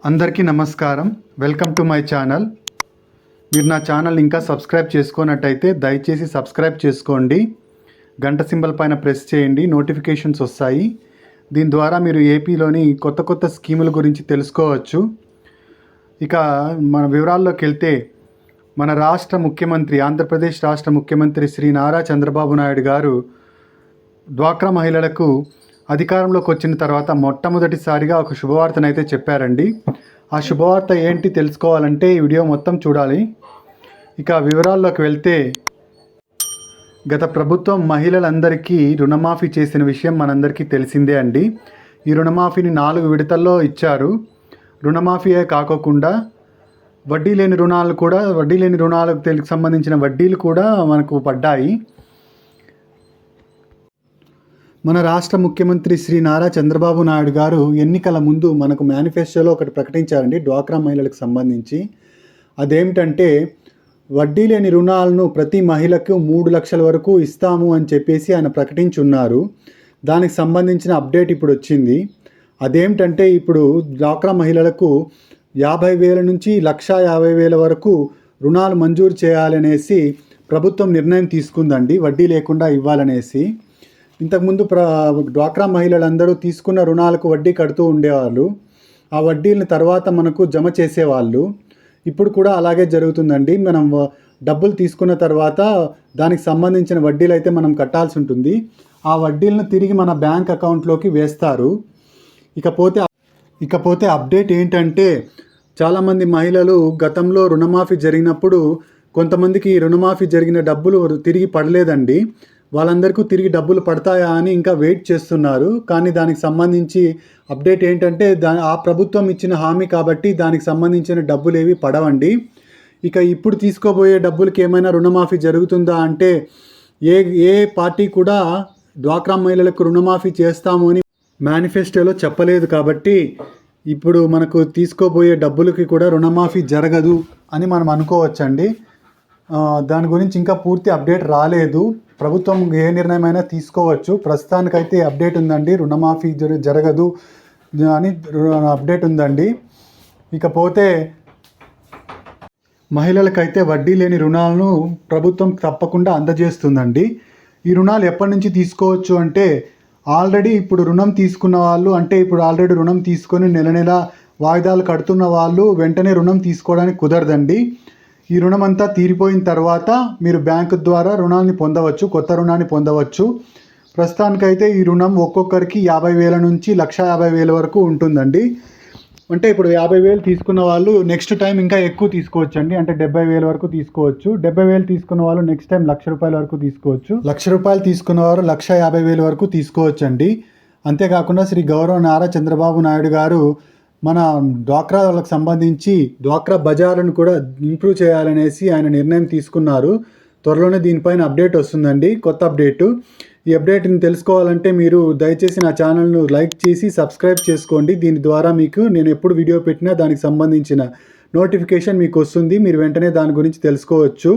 అందరికీ నమస్కారం. Welcome to my channel. మీరు నా ఛానల్ ఇంకా సబ్స్క్రైబ్ చేసుకున్నట్టయితే దయచేసి సబ్స్క్రైబ్ చేసుకోండి. గంట సింబల్ పైన ప్రెస్ చేయండి, నోటిఫికేషన్స్ వస్తాయి. దీని ద్వారా మీరు ఏపీలోని కొత్త కొత్త స్కీముల గురించి తెలుసుకోవచ్చు. ఇక మన వివరాల్లోకి వెళ్తే, మన రాష్ట్ర ముఖ్యమంత్రి, ఆంధ్రప్రదేశ్ రాష్ట్ర ముఖ్యమంత్రి శ్రీ నారా చంద్రబాబు నాయుడు గారు డ్వాక్రా మహిళలకు అధికారంలోకి వచ్చిన తర్వాత మొట్టమొదటిసారిగా ఒక శుభవార్తనైతే చెప్పారండి. ఆ శుభవార్త ఏంటి తెలుసుకోవాలంటే ఈ వీడియో మొత్తం చూడాలి. ఇక వివరాల్లోకి వెళ్తే, గత ప్రభుత్వం మహిళలందరికీ రుణమాఫీ చేసిన విషయం మనందరికీ తెలిసిందే అండి. ఈ రుణమాఫీని 4 విడతల్లో ఇచ్చారు. రుణమాఫీయే కాకోకుండా వడ్డీ లేని రుణాలకు సంబంధించిన వడ్డీలు కూడా మనకు పడ్డాయి. మన రాష్ట్ర ముఖ్యమంత్రి శ్రీ నారా చంద్రబాబు నాయుడు గారు ఎన్నికల ముందు మనకు మేనిఫెస్టోలో ఒకటి ప్రకటించారండి డ్వాక్రా మహిళలకు సంబంధించి. అదేమిటంటే, వడ్డీ లేని రుణాలను ప్రతి మహిళకు 3 లక్షల వరకు ఇస్తాము అని చెప్పేసి ఆయన ప్రకటించున్నారు. దానికి సంబంధించిన అప్డేట్ ఇప్పుడు వచ్చింది. అదేమిటంటే, ఇప్పుడు డ్వాక్రా మహిళలకు 50,000 నుంచి 1,50,000 వరకు రుణాలు మంజూరు చేయాలనేసి ప్రభుత్వం నిర్ణయం తీసుకుందండి, వడ్డీ లేకుండా ఇవ్వాలనేసి. ఇంతకుముందు డ్వాక్రా మహిళలందరూ తీసుకున్న రుణాలకు వడ్డీ కడుతూ ఉండేవాళ్ళు. ఆ వడ్డీలను తర్వాత మనకు జమ చేసేవాళ్ళు. ఇప్పుడు కూడా అలాగే జరుగుతుందండి. మనం డబ్బులు తీసుకున్న తర్వాత దానికి సంబంధించిన వడ్డీలు అయితే మనం కట్టాల్సి ఉంటుంది. ఆ వడ్డీలను తిరిగి మన బ్యాంక్ అకౌంట్లోకి వేస్తారు. ఇకపోతే అప్డేట్ ఏంటంటే, చాలామంది మహిళలు గతంలో రుణమాఫీ జరిగినప్పుడు కొంతమందికి రుణమాఫీ జరిగిన డబ్బులు తిరిగి పడలేదండి. వాళ్ళందరికీ తిరిగి డబ్బులు పడతాయా అని ఇంకా వెయిట్ చేస్తున్నారు. కానీ దానికి సంబంధించి అప్డేట్ ఏంటంటే, ఆ ప్రభుత్వం ఇచ్చిన హామీ కాబట్టి దానికి సంబంధించిన డబ్బులు ఏవి పడవండి. ఇక ఇప్పుడు తీసుకోబోయే డబ్బులకి ఏమైనా రుణమాఫీ జరుగుతుందా అంటే, ఏ పార్టీ కూడా డ్వాక్రా మహిళలకు రుణమాఫీ చేస్తాము అని మేనిఫెస్టోలో చెప్పలేదు. కాబట్టి ఇప్పుడు మనకు తీసుకోబోయే డబ్బులకి కూడా రుణమాఫీ జరగదు అని మనం అనుకోవచ్చండి. దాని గురించి ఇంకా పూర్తి అప్డేట్ రాలేదు. ప్రభుత్వం ఏ నిర్ణయమైనా తీసుకోవచ్చు. ప్రస్తుతానికైతే అప్డేట్ ఉందండి, రుణమాఫీ జరగదు అని అప్డేట్ ఉందండి. ఇకపోతే మహిళలకైతే వడ్డీ లేని రుణాలను ప్రభుత్వం తప్పకుండా అందజేస్తుందండి. ఈ రుణాలు ఎప్పటి నుంచి తీసుకోవచ్చు అంటే, ఆల్రెడీ ఇప్పుడు రుణం తీసుకున్న వాళ్ళు, అంటే ఇప్పుడు ఆల్రెడీ రుణం తీసుకొని నెల వాయిదాలు కడుతున్న వాళ్ళు వెంటనే రుణం తీసుకోవడానికి కుదరదండి. ఈ రుణం అంతా తీరిపోయిన తర్వాత మీరు బ్యాంకు ద్వారా రుణాన్ని పొందవచ్చు, కొత్త రుణాన్ని పొందవచ్చు. ప్రస్తుతానికైతే ఈ రుణం ఒక్కొక్కరికి 50,000 నుంచి 1,50,000 వరకు ఉంటుందండి. అంటే ఇప్పుడు 50,000 తీసుకున్న వాళ్ళు నెక్స్ట్ టైం ఇంకా ఎక్కువ తీసుకోవచ్చు అండి. అంటే 70,000 వరకు తీసుకోవచ్చు. 70,000 తీసుకున్న వాళ్ళు నెక్స్ట్ టైం 1,00,000 రూపాయల వరకు తీసుకోవచ్చు. 1,00,000 రూపాయలు తీసుకున్న వారు 1,50,000 వరకు తీసుకోవచ్చు అండి. అంతేకాకుండా శ్రీ గౌరవ నారా చంద్రబాబు నాయుడు గారు మన డ్వాక్రా వాళ్ళకి సంబంధించి డ్వాక్రా బజార్ను కూడా ఇంప్రూవ్ చేయాలనేసి ఆయన నిర్ణయం తీసుకున్నారు. త్వరలోనే దీనిపైన అప్డేట్ వస్తుందండి, కొత్త అప్డేటు. ఈ అప్డేట్ని తెలుసుకోవాలంటే మీరు దయచేసి నా ఛానల్ను లైక్ చేసి సబ్స్క్రైబ్ చేసుకోండి. దీని ద్వారా మీకు నేను ఎప్పుడు వీడియో పెట్టినా దానికి సంబంధించిన నోటిఫికేషన్ మీకు వస్తుంది. మీరు వెంటనే దాని గురించి తెలుసుకోవచ్చు.